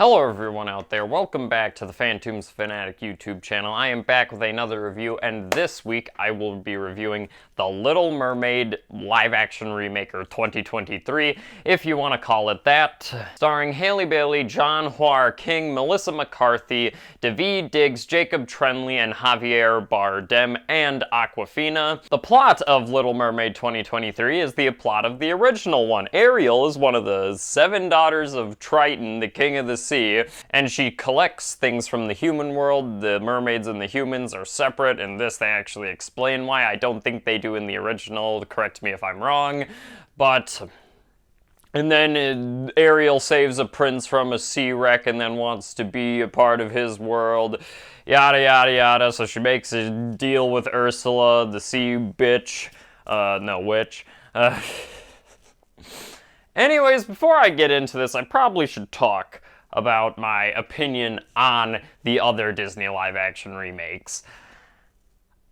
Hello everyone out there, welcome back to the Phantoms Fanatic YouTube channel. I am back with another review, and this week I will be reviewing The Little Mermaid live-action remake, or 2023, if you want to call it that. Starring Halle Bailey, John Joaquin, Melissa McCarthy, Daveed Diggs, Jacob Tremblay, and Javier Bardem, and Awkwafina. The plot of Little Mermaid 2023 is the plot of the original one. Ariel is one of the 7 daughters of Triton, the king of the sea, and she collects things from the human world. The mermaids and the humans are separate. In this, they actually explain why. I don't think they do in the original. Correct me if I'm wrong. But... and then Ariel saves a prince from a sea wreck and then wants to be a part of his world. Yada, yada, yada. So she makes a deal with Ursula, the sea bitch. No, witch. Anyways, before I get into this, I probably should talk about my opinion on the other Disney live-action remakes.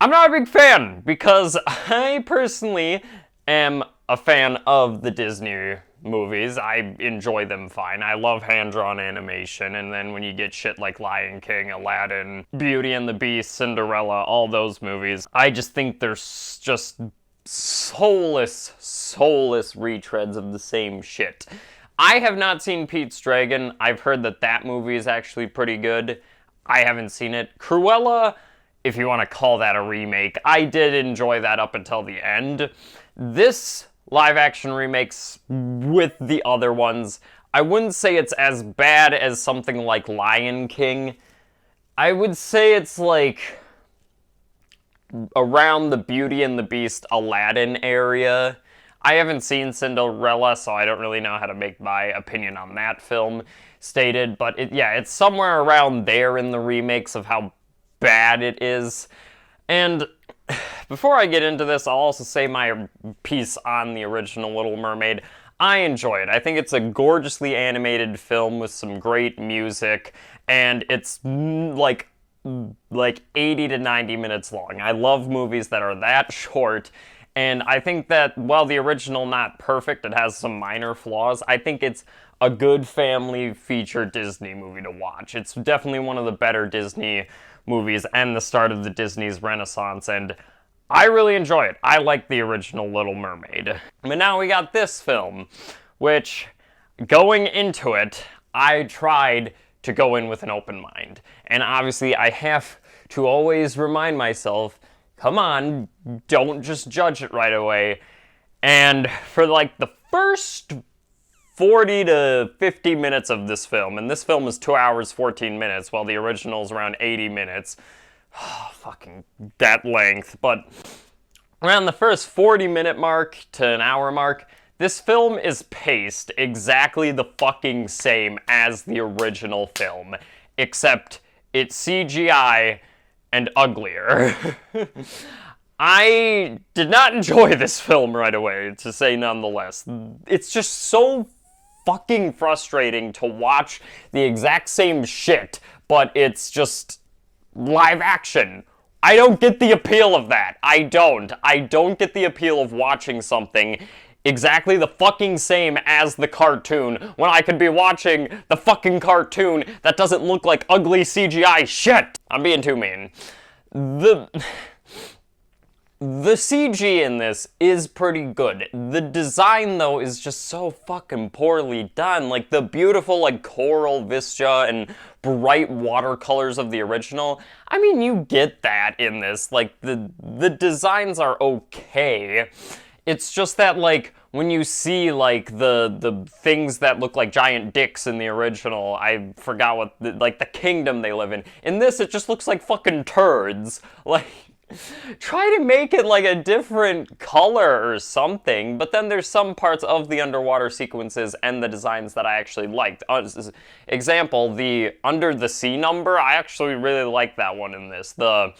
I'm not a big fan, because I personally am a fan of the Disney movies. I enjoy them fine. I love hand-drawn animation, and then when you get shit like Lion King, Aladdin, Beauty and the Beast, Cinderella, all those movies, I just think they're just soulless retreads of the same shit. I have not seen Pete's Dragon. I've heard that that movie is actually pretty good. I haven't seen it. Cruella, if you want to call that a remake, I did enjoy that up until the end. This live-action remakes with the other ones, I wouldn't say it's as bad as something like Lion King. I would say it's like around the Beauty and the Beast Aladdin area. I haven't seen Cinderella, so I don't really know how to make my opinion on that film stated, but it's somewhere around there in the remakes of how bad it is. And before I get into this, I'll also say my piece on the original Little Mermaid. I enjoy it. I think it's a gorgeously animated film with some great music, and it's like 80 to 90 minutes long. I love movies that are that short. And I think that, while the original not perfect, it has some minor flaws, I think it's a good family feature Disney movie to watch. It's definitely one of the better Disney movies and the start of the Disney's Renaissance, and I really enjoy it. I like the original Little Mermaid. But now we got this film, which, going into it, I tried to go in with an open mind. And obviously I have to always remind myself, come on, don't just judge it right away. And for like the first 40 to 50 minutes of this film, and this film is 2 hours, 14 minutes, while the original is around 80 minutes. Fucking that length. But around the first 40-minute mark to an hour mark, this film is paced exactly the fucking same as the original film, except it's CGI and uglier. I did not enjoy this film right away, to say nonetheless. It's just so fucking frustrating to watch the exact same shit, but it's just live action. I don't get the appeal of that. I don't get the appeal of watching something exactly the fucking same as the cartoon when I could be watching the fucking cartoon that doesn't look like ugly CGI shit. I'm being too mean. The CG in this is pretty good. The design, though, is just so fucking poorly done. Like, the beautiful, like, coral vista and bright watercolors of the original, I mean, you get that in this. Like, the designs are okay. It's just that, like, when you see, like, the things that look like giant dicks in the original, I forgot what, like, the kingdom they live in. In this, it just looks like fucking turds. Like, try to make it, like, a different color or something, but then there's some parts of the underwater sequences and the designs that I actually liked. Example, the Under the Sea number, I actually really like that one in this. The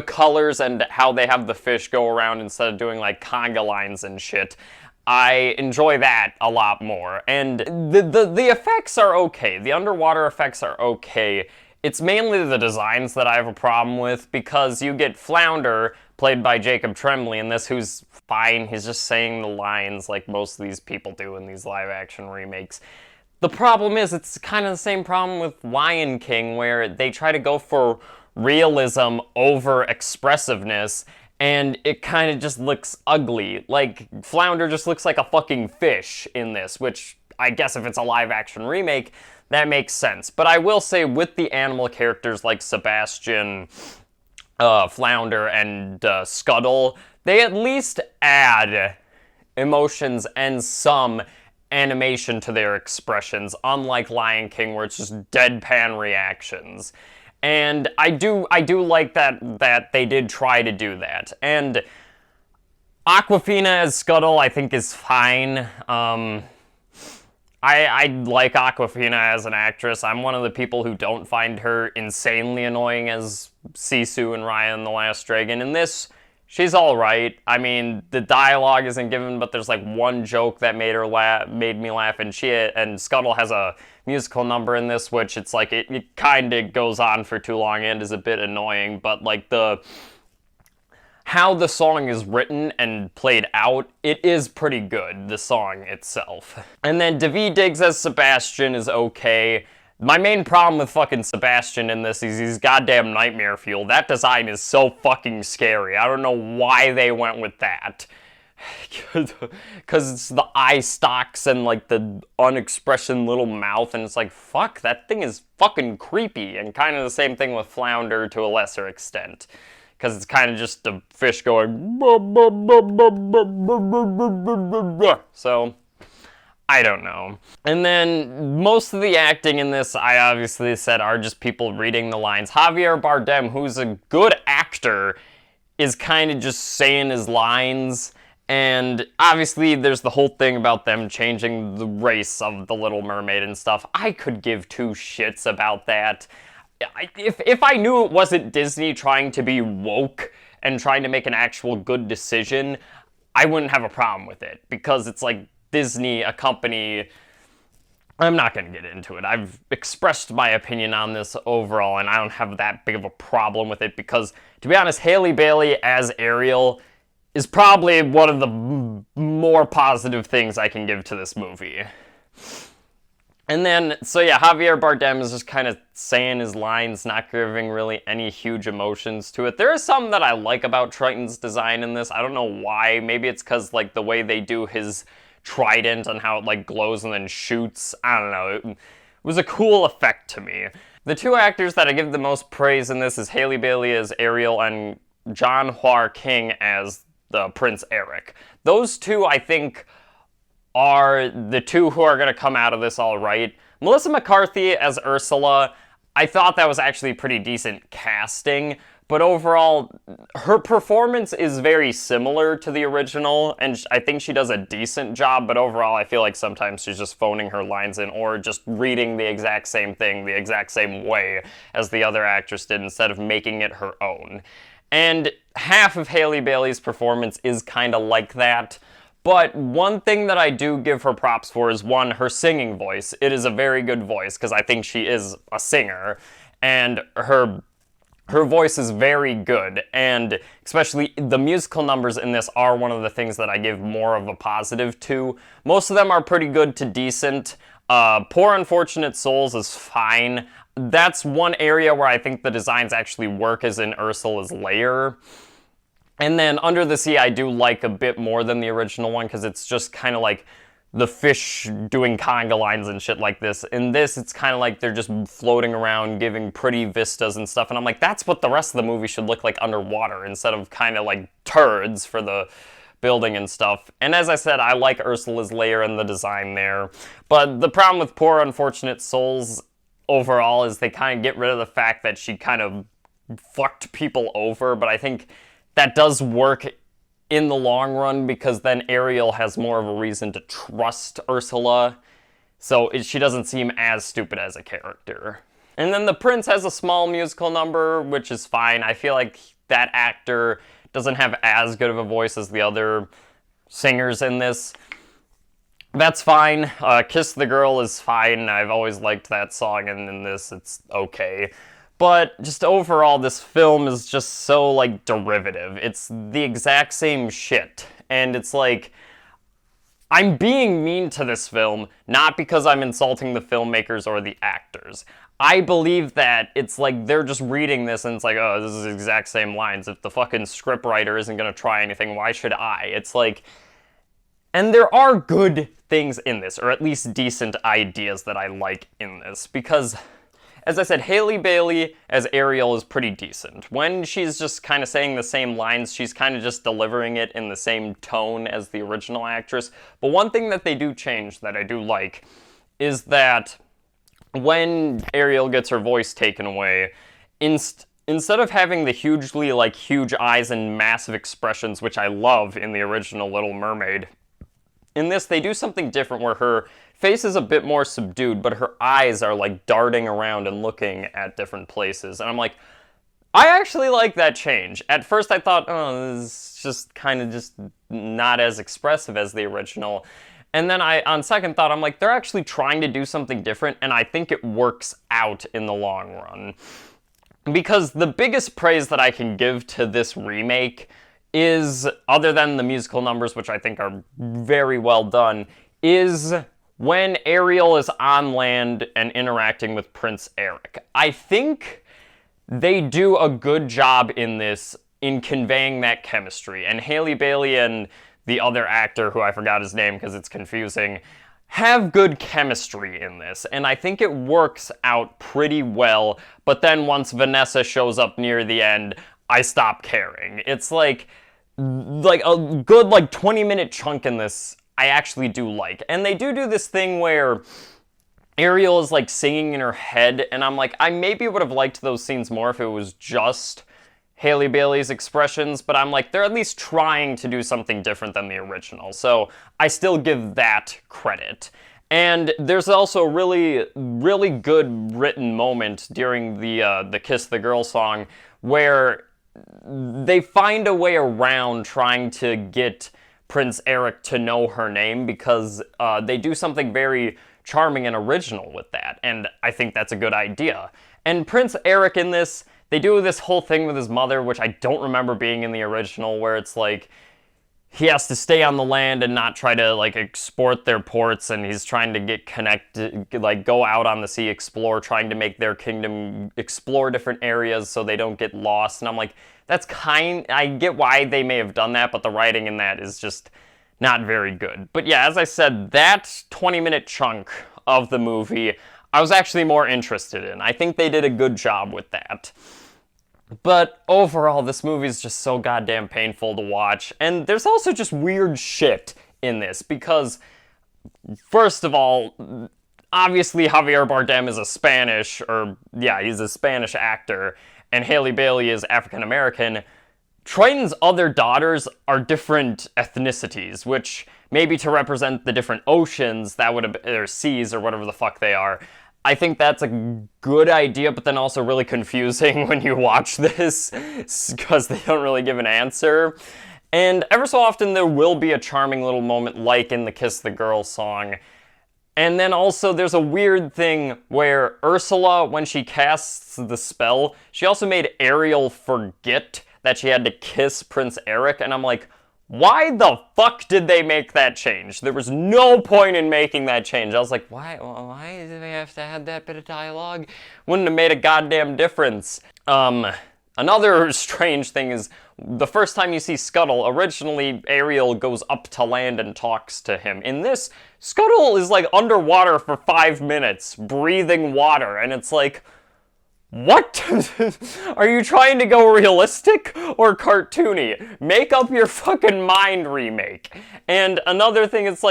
colors and how they have the fish go around instead of doing like conga lines and shit. I enjoy that a lot more. And the effects are okay. The underwater effects are okay. It's mainly the designs that I have a problem with, because you get Flounder, played by Jacob Tremblay in this, who's fine. He's just saying the lines like most of these people do in these live action remakes. the problem is, it's kind of the same problem with Lion King, where they try to go for realism over expressiveness, and it kind of just looks ugly. Like, Flounder just looks like a fucking fish in this, which I guess if it's a live-action remake, that makes sense. But I will say, with the animal characters like Sebastian, Flounder, and Scuttle, they at least add emotions and some animation to their expressions, unlike Lion King, where it's just deadpan reactions. And I do like that they did try to do that. And Awkwafina as Scuttle, I think, is fine. I like Awkwafina as an actress. I'm one of the people who don't find her insanely annoying as Sisu and Raya and the Last Dragon. In this, she's all right. I mean, the dialogue isn't given, but there's like one joke that made me laugh, and Scuttle has a musical number in this, which it's like it kind of goes on for too long and is a bit annoying. But like how the song is written and played out, it is pretty good, the song itself. And then Daveed Diggs as Sebastian is okay. My main problem with fucking Sebastian in this is he's goddamn nightmare fuel. That design is so fucking scary. I don't know why they went with that. Because it's the eye stalks and like the unexpression little mouth, and it's like, fuck, that thing is fucking creepy. And kind of the same thing with Flounder to a lesser extent. Because it's kind of just a fish going... So, I don't know. And then, most of the acting in this, I obviously said, are just people reading the lines. Javier Bardem, who's a good actor, is kind of just saying his lines. And obviously, there's the whole thing about them changing the race of the Little Mermaid and stuff. I could give two shits about that. If I knew it wasn't Disney trying to be woke and trying to make an actual good decision, I wouldn't have a problem with it. Because it's like Disney, a company... I'm not going to get into it. I've expressed my opinion on this overall, and I don't have that big of a problem with it. Because, to be honest, Halle Bailey as Ariel is probably one of the more positive things I can give to this movie. And then, so yeah, Javier Bardem is just kind of saying his lines, not giving really any huge emotions to it. There is some that I like about Triton's design in this. I don't know why. Maybe it's because, like, the way they do his trident and how it, like, glows and then shoots. I don't know. It was a cool effect to me. The two actors that I give the most praise in this is Halle Bailey as Ariel and John Hua King as the Prince Eric. Those two, I think, are the two who are going to come out of this all right. Melissa McCarthy as Ursula, I thought that was actually pretty decent casting, but overall, her performance is very similar to the original, and I think she does a decent job, but overall, I feel like sometimes she's just phoning her lines in, or just reading the exact same thing the exact same way as the other actress did, instead of making it her own. And half of Halle Bailey's performance is kind of like that. But one thing that I do give her props for is, one, her singing voice. It is a very good voice, because I think she is a singer, and her voice is very good, and especially the musical numbers in this are one of the things that I give more of a positive to. Most of them are pretty good to decent. Poor Unfortunate Souls is fine. That's one area where I think the designs actually work, as in Ursula's lair. And then Under the Sea I do like a bit more than the original one, because it's just kind of like the fish doing conga lines and shit like this. In this, it's kind of like they're just floating around, giving pretty vistas and stuff. And I'm like, that's what the rest of the movie should look like underwater, instead of kind of like turds for the building and stuff. And as I said, I like Ursula's lair and the design there. But the problem with Poor Unfortunate Souls overall is they kind of get rid of the fact that she kind of fucked people over. But I think that does work in the long run, because then Ariel has more of a reason to trust Ursula, so she doesn't seem as stupid as a character. And then the prince has a small musical number, which is fine. I feel like that actor doesn't have as good of a voice as the other singers in this. That's fine. Kiss the Girl is fine. I've always liked that song, and in this it's okay. But just overall, this film is just so, like, derivative. It's the exact same shit. And it's like, I'm being mean to this film, not because I'm insulting the filmmakers or the actors. I believe that it's like they're just reading this and it's like, oh, this is the exact same lines. If the fucking scriptwriter isn't gonna try anything, why should I? It's like, and there are good things in this, or at least decent ideas that I like in this, because, as I said, Halle Bailey as Ariel is pretty decent. When she's just kind of saying the same lines, she's kind of just delivering it in the same tone as the original actress. But one thing that they do change that I do like is that when Ariel gets her voice taken away, instead of having the hugely, huge eyes and massive expressions, which I love in the original Little Mermaid, in this they do something different where her face is a bit more subdued, but her eyes are like darting around and looking at different places. And I'm like, I actually like that change. At first I thought, oh, this is just kind of just not as expressive as the original. And then on second thought, I'm like, they're actually trying to do something different, and I think it works out in the long run. Because the biggest praise that I can give to this remake is, other than the musical numbers, which I think are very well done, is when Ariel is on land and interacting with Prince Eric. I think they do a good job in this in conveying that chemistry. And Halle Bailey and the other actor, who I forgot his name because it's confusing, have good chemistry in this. And I think it works out pretty well. But then once Vanessa shows up near the end, I stop caring. It's like a good 20-minute chunk in this I actually do like. And they do this thing where Ariel is singing in her head, and I'm like, I maybe would have liked those scenes more if it was just Halle Bailey's expressions, but I'm like, they're at least trying to do something different than the original, so I still give that credit. And there's also a really, really good written moment during the Kiss the Girl song where they find a way around trying to get Prince Eric to know her name, because they do something very charming and original with that, and I think that's a good idea. And Prince Eric in this, they do this whole thing with his mother, which I don't remember being in the original, where it's like he has to stay on the land and not try to export their ports, and he's trying to get connected, go out on the sea, explore, trying to make their kingdom explore different areas so they don't get lost. And I'm like, I get why they may have done that, but the writing in that is just not very good. But yeah, as I said, that 20-minute chunk of the movie I was actually more interested in. I think they did a good job with that. But overall, this movie is just so goddamn painful to watch. And there's also just weird shit in this, because first of all, obviously Javier Bardem is he's a Spanish actor, and Halle Bailey is African American. Triton's other daughters are different ethnicities, which maybe to represent the different oceans, that would have, or seas, or whatever the fuck they are. I think that's a good idea, but then also really confusing when you watch this, because they don't really give an answer. And ever so often there will be a charming little moment like in the Kiss the Girl song. And then also there's a weird thing where Ursula, when she casts the spell, she also made Ariel forget that she had to kiss Prince Eric, and I'm like, why the fuck did they make that change? There was no point in making that change. I was like, why did they have to add that bit of dialogue? Wouldn't have made a goddamn difference. Another strange thing is, the first time you see Scuttle, originally Ariel goes up to land and talks to him. In this, Scuttle is underwater for 5 minutes, breathing water, and it's like, what? Are you trying to go realistic or cartoony? Make up your fucking mind, remake. And another thing, it's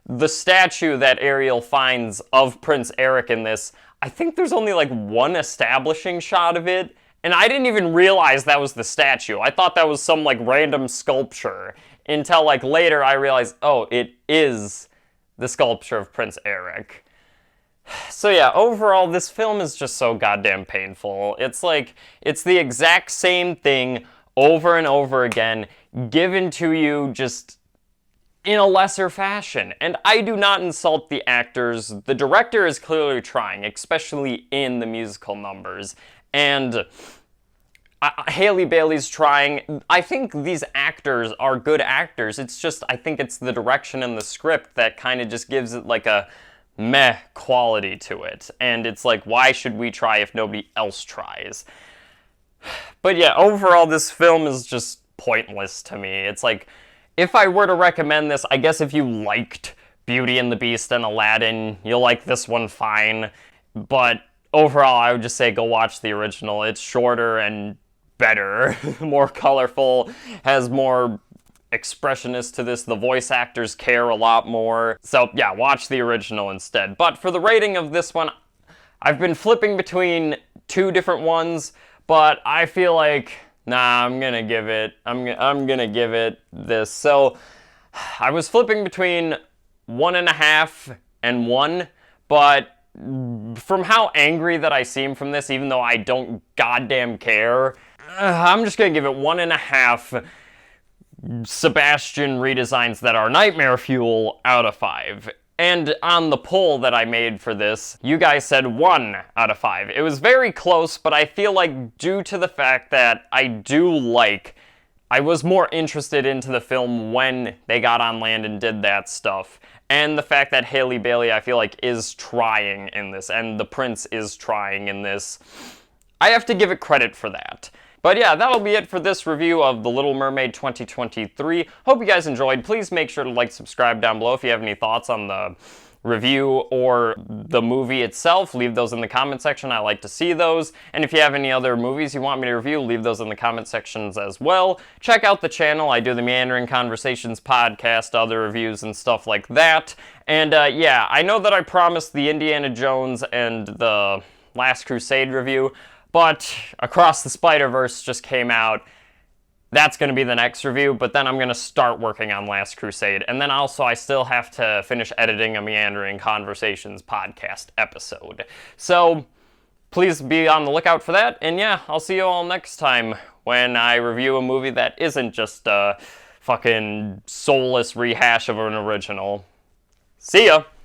the statue that Ariel finds of Prince Eric in this, I think there's only one establishing shot of it, and I didn't even realize that was the statue. I thought that was some random sculpture, until later I realized, oh, it is the sculpture of Prince Eric. So yeah, overall, this film is just so goddamn painful. It's it's the exact same thing over and over again, given to you just in a lesser fashion. And I do not insult the actors. The director is clearly trying, especially in the musical numbers. And Hailey Bailey's trying. I think these actors are good actors. It's just, I think it's the direction and the script that kind of just gives it like a meh quality to it. And it's like, why should we try if nobody else tries? But yeah, overall, this film is just pointless to me. It's like, if I were to recommend this, I guess if you liked Beauty and the Beast and Aladdin, you'll like this one fine. But overall, I would just say go watch the original. It's shorter and better, more colorful, has more expressionist to this. The voice actors care a lot more. So yeah, watch the original instead. But for the rating of this one, I've been flipping between two different ones, but I feel like, nah, I'm gonna give it this. So I was flipping between 1.5 and 1, but from how angry that I seem from this, even though I don't goddamn care, I'm just gonna give it 1.5 Sebastian redesigns that are nightmare fuel out of 5. And on the poll that I made for this, you guys said 1 out of 5. It was very close, but I feel like due to the fact that I was more interested into the film when they got on land and did that stuff. And the fact that Hailey Bailey, I feel like, is trying in this, and the prince is trying in this, I have to give it credit for that. But yeah, that'll be it for this review of The Little Mermaid 2023. Hope you guys enjoyed. Please make sure to like, subscribe down below if you have any thoughts on the review or the movie itself. Leave those in the comment section. I like to see those. And if you have any other movies you want me to review, leave those in the comment sections as well. Check out the channel. I do the Meandering Conversations podcast, other reviews and stuff like that. And yeah, I know that I promised the Indiana Jones and the Last Crusade review, but Across the Spider-Verse just came out. That's going to be the next review, but then I'm going to start working on Last Crusade. And then also I still have to finish editing a Meandering Conversations podcast episode. So please be on the lookout for that. And yeah, I'll see you all next time when I review a movie that isn't just a fucking soulless rehash of an original. See ya!